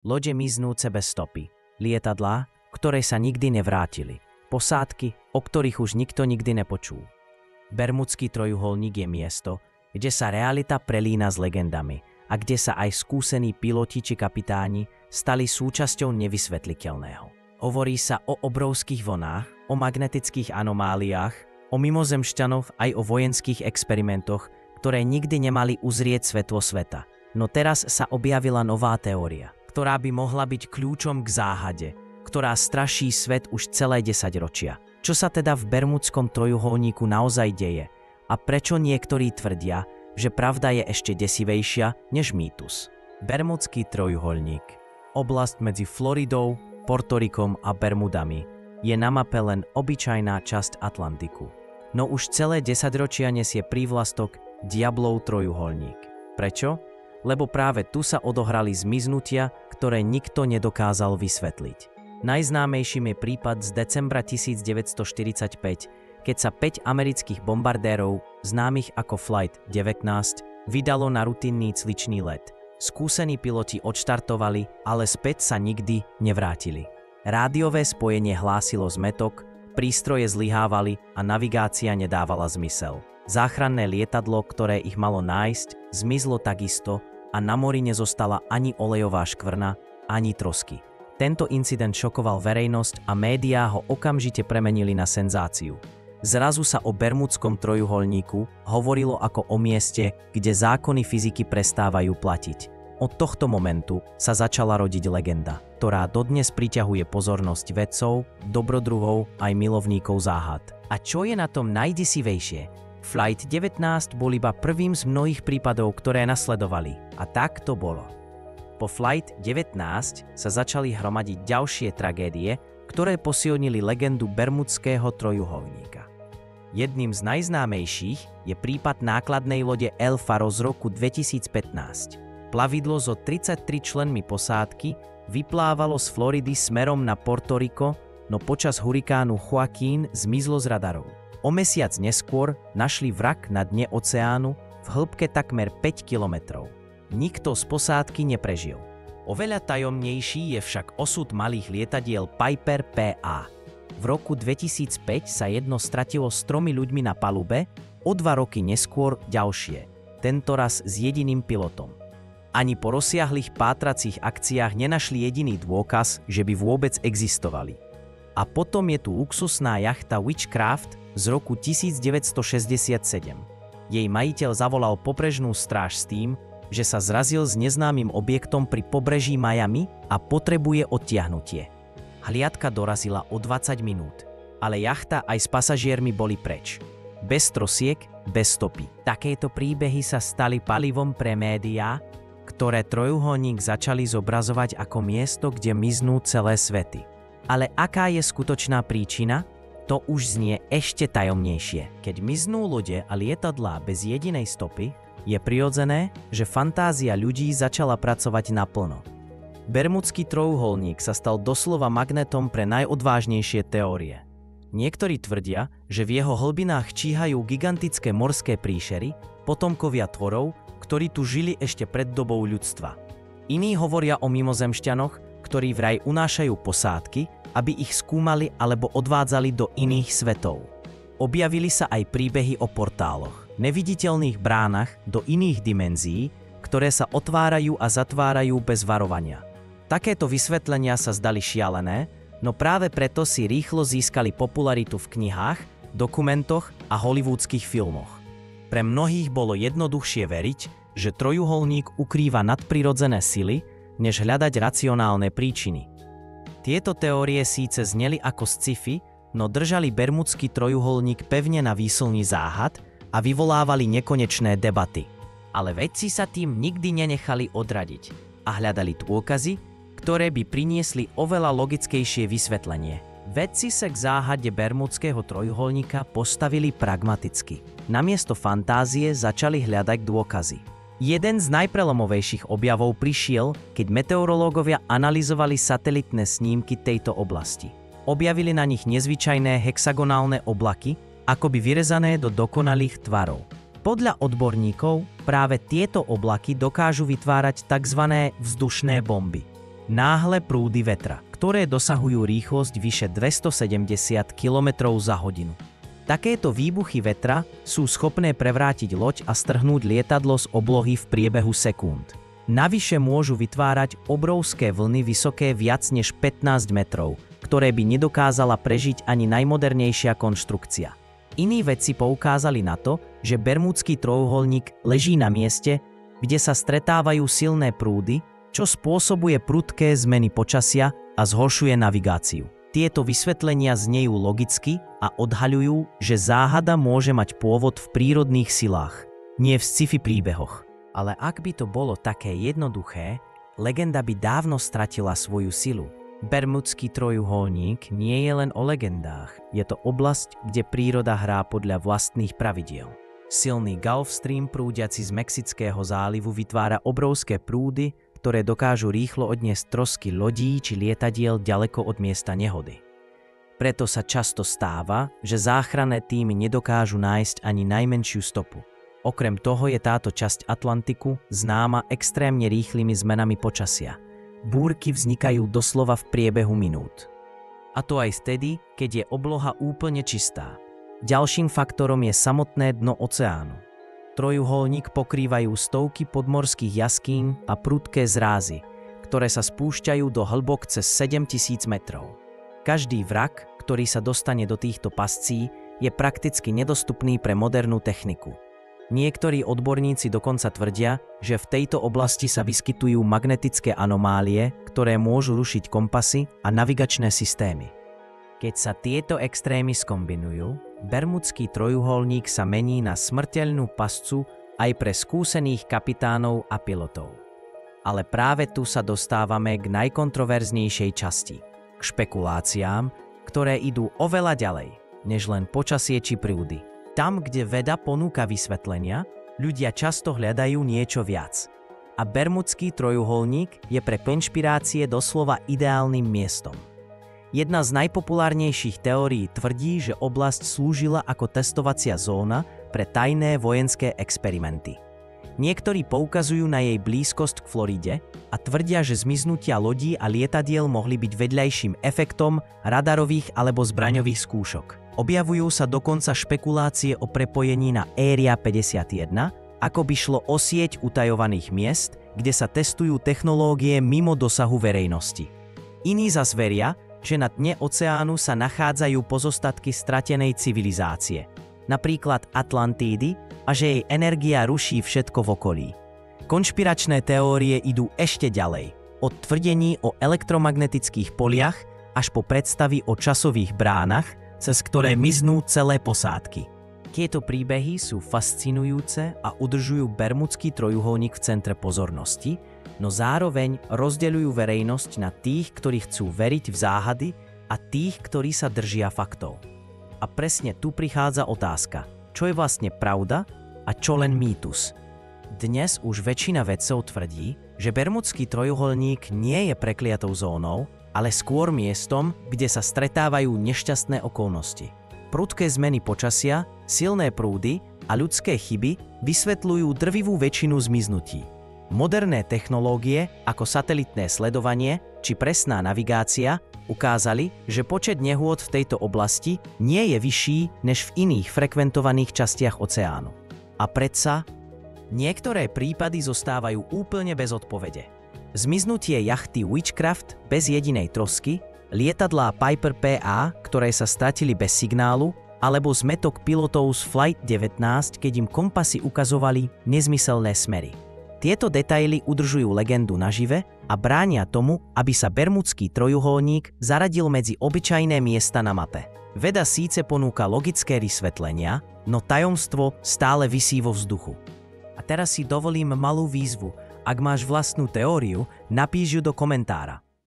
Lode miznúce bez stopy. Lietadlá, ktoré sa nikdy nevrátili. Posádky, o ktorých už nikto nikdy nepočul. Bermudský trojuholník je miesto, kde sa realita prelína s legendami a kde sa aj skúsení piloti či kapitáni stali súčasťou nevysvetliteľného. Hovorí sa o obrovských vlnách, o magnetických anomáliách, o mimozemšťanoch aj o vojenských experimentoch, ktoré nikdy nemali uzrieť svetlo sveta. No teraz sa objavila nová teória, ktorá by mohla byť kľúčom k záhade, ktorá straší svet už celé 10 ročia. Čo sa teda v Bermudskom trojuholníku naozaj deje a prečo niektorí tvrdia, že pravda je ešte desivejšia než mýtus? Bermudský trojuholník, oblasť medzi Floridou, Portorikom a Bermudami, je na mape len obyčajná časť Atlantiku. No už celé 10 ročia nesie prívlastok Diablov trojuholník. Prečo? Lebo práve tu sa odohrali zmiznutia, ktoré nikto nedokázal vysvetliť. Najznámejším je prípad z decembra 1945, keď sa 5 amerických bombardérov, známych ako Flight 19, vydalo na rutinný cvičný let. Skúsení piloti odštartovali, ale späť sa nikdy nevrátili. Rádiové spojenie hlásilo zmätok, prístroje zlyhávali a navigácia nedávala zmysel. Záchranné lietadlo, ktoré ich malo nájsť, zmizlo takisto a na mori nezostala ani olejová škvrna, ani trosky. Tento incident šokoval verejnosť a médiá ho okamžite premenili na senzáciu. Zrazu sa o Bermudskom trojuholníku hovorilo ako o mieste, kde zákony fyziky prestávajú platiť. Od tohto momentu sa začala rodiť legenda, ktorá dodnes priťahuje pozornosť vedcov, dobrodruhov aj milovníkov záhad. A čo je na tom najdesivejšie? Flight 19 bol iba prvým z mnohých prípadov, ktoré nasledovali. A tak to bolo. Po Flight 19 sa začali hromadiť ďalšie tragédie, ktoré posilnili legendu Bermudského trojuholníka. Jedným z najznámejších je prípad nákladnej lode El Faro z roku 2015. Plavidlo so 33 členmi posádky vyplávalo z Floridy smerom na Portoriko, no počas hurikánu Joaquín zmizlo z radarov. O mesiac neskôr našli vrak na dne oceánu v hĺbke takmer 5 kilometrov. Nikto z posádky neprežil. Oveľa tajomnejší je však osud malých lietadiel Piper PA. V roku 2005 sa jedno stratilo s 3 ľuďmi na palube, o 2 roky neskôr ďalšie, tentoraz s jediným pilotom. Ani po rozsiahlych pátracích akciách nenašli jediný dôkaz, že by vôbec existovali. A potom je tu luxusná jachta Witchcraft z roku 1967. Jej majiteľ zavolal pobrežnú stráž s tým, že sa zrazil s neznámym objektom pri pobreží Miami a potrebuje odtiahnutie. Hliadka dorazila o 20 minút, ale jachta aj s pasažiermi boli preč. Bez trosiek, bez stopy. Takéto príbehy sa stali palivom pre médiá, ktoré trojuholník začali zobrazovať ako miesto, kde miznú celé svety. Ale aká je skutočná príčina? To už znie ešte tajomnejšie. Keď miznú lode a lietadlá bez jedinej stopy, je prirodzené, že fantázia ľudí začala pracovať naplno. Bermudský trojuholník sa stal doslova magnetom pre najodvážnejšie teórie. Niektorí tvrdia, že v jeho hlbinách číhajú gigantické morské príšery, potomkovia tvorov, ktorí tu žili ešte pred dobou ľudstva. Iní hovoria o mimozemšťanoch, ktorí vraj unášajú posádky, aby ich skúmali alebo odvádzali do iných svetov. Objavili sa aj príbehy o portáloch, neviditeľných bránach do iných dimenzií, ktoré sa otvárajú a zatvárajú bez varovania. Takéto vysvetlenia sa zdali šialené, no práve preto si rýchlo získali popularitu v knihách, dokumentoch a hollywoodských filmoch. Pre mnohých bolo jednoduchšie veriť, že trojuholník ukrýva nadprirodzené sily, než hľadať racionálne príčiny. Tieto teórie síce zneli ako sci-fi, no držali Bermudský trojuholník pevne na výslni záhad a vyvolávali nekonečné debaty. Ale vedci sa tým nikdy nenechali odradiť a hľadali dôkazy, ktoré by priniesli oveľa logickejšie vysvetlenie. Vedci sa k záhade Bermudského trojuholníka postavili pragmaticky. Namiesto fantázie začali hľadať dôkazy. Jeden z najprelomovejších objavov prišiel, keď meteorológovia analyzovali satelitné snímky tejto oblasti. Objavili na nich nezvyčajné hexagonálne oblaky, akoby vyrezané do dokonalých tvarov. Podľa odborníkov práve tieto oblaky dokážu vytvárať tzv. Vzdušné bomby. náhle prúdy vetra, ktoré dosahujú rýchlosť vyše 270 km za hodinu. Takéto výbuchy vetra sú schopné prevrátiť loď a strhnúť lietadlo z oblohy v priebehu sekúnd. Navyše môžu vytvárať obrovské vlny vysoké viac než 15 metrov, ktoré by nedokázala prežiť ani najmodernejšia konštrukcia. Iní vedci poukázali na to, že Bermúdsky trojuholník leží na mieste, kde sa stretávajú silné prúdy, čo spôsobuje prudké zmeny počasia a zhoršuje navigáciu. Tieto vysvetlenia znejú logicky a odhaľujú, že záhada môže mať pôvod v prírodných silách, nie v sci-fi príbehoch. Ale ak by to bolo také jednoduché, legenda by dávno stratila svoju silu. Bermúdsky trojuholník nie je len o legendách, je to oblasť, kde príroda hrá podľa vlastných pravidiel. Silný Gulf Stream prúdiaci z Mexického zálivu vytvára obrovské prúdy, ktoré dokážu rýchlo odniesť trosky lodí či lietadiel ďaleko od miesta nehody. Preto sa často stáva, že záchranné tímy nedokážu nájsť ani najmenšiu stopu. Okrem toho je táto časť Atlantiku známa extrémne rýchlymi zmenami počasia. Búrky vznikajú doslova v priebehu minút. A to aj vtedy, keď je obloha úplne čistá. Ďalším faktorom je samotné dno oceánu. Trojuholník pokrývajú stovky podmorských jaskýň a prudké zrázy, ktoré sa spúšťajú do hĺbok cez 7000 metrov. Každý vrak, ktorý sa dostane do týchto pascí, je prakticky nedostupný pre modernú techniku. Niektorí odborníci dokonca tvrdia, že v tejto oblasti sa vyskytujú magnetické anomálie, ktoré môžu rušiť kompasy a navigačné systémy. Keď sa tieto extrémy skombinujú, Bermúdsky trojuholník sa mení na smrteľnú pascu aj pre skúsených kapitánov a pilotov. Ale práve tu sa dostávame k najkontroverznejšej časti, k špekuláciám, ktoré idú oveľa ďalej, než len počasie či prúdy. Tam, kde veda ponúka vysvetlenia, ľudia často hľadajú niečo viac. A Bermúdsky trojuholník je pre konšpirácie doslova ideálnym miestom. Jedna z najpopulárnejších teórií tvrdí, že oblasť slúžila ako testovacia zóna pre tajné vojenské experimenty. Niektorí poukazujú na jej blízkosť k Floride a tvrdia, že zmiznutia lodí a lietadiel mohli byť vedľajším efektom radarových alebo zbraňových skúšok. Objavujú sa dokonca špekulácie o prepojení na Area 51, ako by šlo o sieť utajovaných miest, kde sa testujú technológie mimo dosahu verejnosti. Iní zas veria, že na dne oceánu sa nachádzajú pozostatky stratenej civilizácie, napríklad Atlantídy, a že jej energia ruší všetko v okolí. Konšpiračné teórie idú ešte ďalej, od tvrdení o elektromagnetických poliach až po predstavy o časových bránach, cez ktoré miznú celé posádky. Tieto príbehy sú fascinujúce a udržujú Bermúdsky trojuholník v centre pozornosti, no zároveň rozdeľujú verejnosť na tých, ktorí chcú veriť v záhady a tých, ktorí sa držia faktov. A presne tu prichádza otázka, čo je vlastne pravda a čo len mýtus. Dnes už väčšina vedcov tvrdí, že Bermúdsky trojuholník nie je prekliatou zónou, ale skôr miestom, kde sa stretávajú nešťastné okolnosti. Prudké zmeny počasia, silné prúdy a ľudské chyby vysvetľujú drvivú väčšinu zmiznutí. Moderné technológie ako satelitné sledovanie či presná navigácia ukázali, že počet nehôd v tejto oblasti nie je vyšší než v iných frekventovaných častiach oceánu. A predsa, niektoré prípady zostávajú úplne bez odpovede. Zmiznutie jachty Witchcraft bez jedinej trosky, lietadlá Piper PA, ktoré sa stratili bez signálu, alebo zmätok pilotov z Flight 19, keď im kompasy ukazovali nezmyselné smery. Tieto detaily udržujú legendu nažive a bránia tomu, aby sa Bermúdsky trojuholník zaradil medzi obyčajné miesta na mape. Veda síce ponúka logické vysvetlenia, no tajomstvo stále visí vo vzduchu. A teraz si dovolím malú výzvu. Ak máš vlastnú teóriu, napíš ju do komentára.